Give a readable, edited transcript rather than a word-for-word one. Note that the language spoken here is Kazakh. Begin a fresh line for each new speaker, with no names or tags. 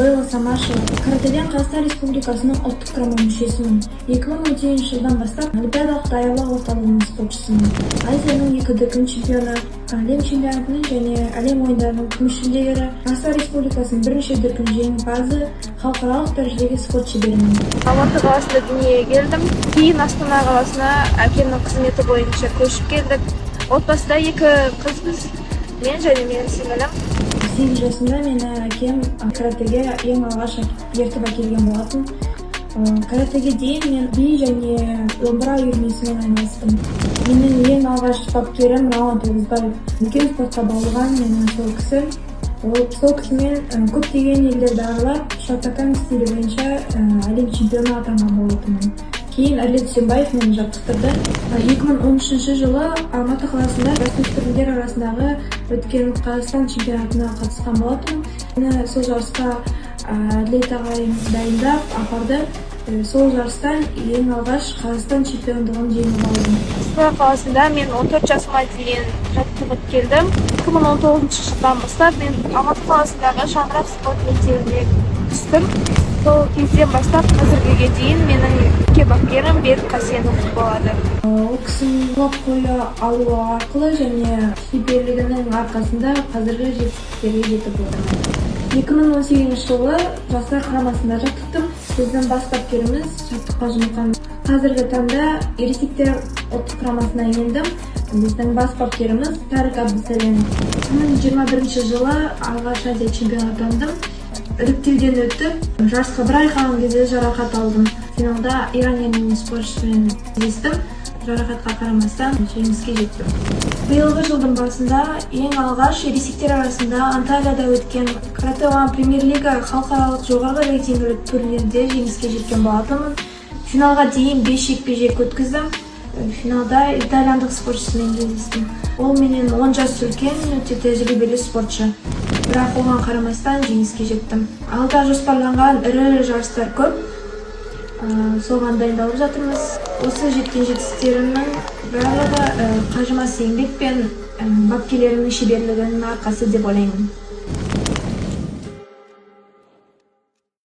Белла Самашева. Каратеден Қазақстан Республикасының ұлттық құрама мүшесімін. 2017 жылдан бастап олимпиадалық даярлық орталығының спортшысымын. Азияның 2 дүркін чемпионы, әлем чемпионатының және әлем ойындарының күміс жүлдегері, Қазақстан Республикасының бірнеше дүркін жеңімпазы, халықаралық дәрежедегі спорт шеберімін.
Алматы қаласында дүниеге келдім. Кейін Астана қаласына әкемнің қызметі бойынша көшіп келдік. Отбасыда 2 қызбыз. Мен және менің сіңілім.
8 жасымда мені әкем каратеге ең алғаш ертіп әкелген болатын. Каратеге дейін мен би және домбыра үйірмесімен айналыстым. Менің ең алғаш бапкерім Рауан Тоғызбаев. Үлкен спортқа баулыған менің сол кісі. Сол кісімен көптеген елдерді аралап, шатакан стилі бойынша әлем чемпионы атанған болатынмын. Кейін Әділет Дүйсенбаев мені жаттықтырды. 2013 жылы Алматы қаласында жасөспірімдер арасындағы өткен Қазақстан чемпионатына қатысқан болатынмын. Мені сол жарысқа Әділет ағайым дайындап апарды. Сол жарыстан ең алғаш Қазақстан чемпиондығын жеңіп алдым.
Астана қаласында мен 14 жасыма дейін жаттығып келдім. 2019 жылдан бастап мен Алматы қаласындағы шаңырақ спорт мектебіне түстім. Сол кезден бастап қазіргіге дейін менің бапкерім Берік Қасенов болады.
Ол кісінің лап қойы алуы арқылы және шеберлігінің арқасында қазіргі жетістіктерге жетіп отырмын. 2018 жылы жастар құрамасында жаттықтым. Біздің бас бапкеріміз Шаттыққа Жұмақан. Қазіргі таңда ересектер ұлттық құрамасына ендім. Біздің бас бапкеріміз Тарик Абдусален. 2021 жылы алғаш Азия чемпионы атандым. Іріктеуден өтіп, жарысқа бір ай қалған кезде жарақат алдым. Финалда Иран елінің спортшысымен кездестім. Жарақатқа қарамастан жеңіске жеттім. Биылғы жылдың басында ең алғаш ересектер арасында Анталияда өткен Каратэ One Премьер-лига халықаралық жоғарғы рейтингілік турнирде жеңіске жеткен болатынмын. Финалға дейін 5 жекпе-жек өткіздім. Финалда итальяндық спортшысымен кездестім. Ол менен 10 жас үлкен, өте тәжірибелі спортшы. Бірақ оған қарамастан жеңіске жеттім. Алда жоспарланған ірі жарыстар көп. Соған дайындалып жатырмыз. Осы жеткен жетістіктерімнің барлығы қажымас еңбек пен бапкерлерімнің шеберлігінің арқасы деп ойлаймын.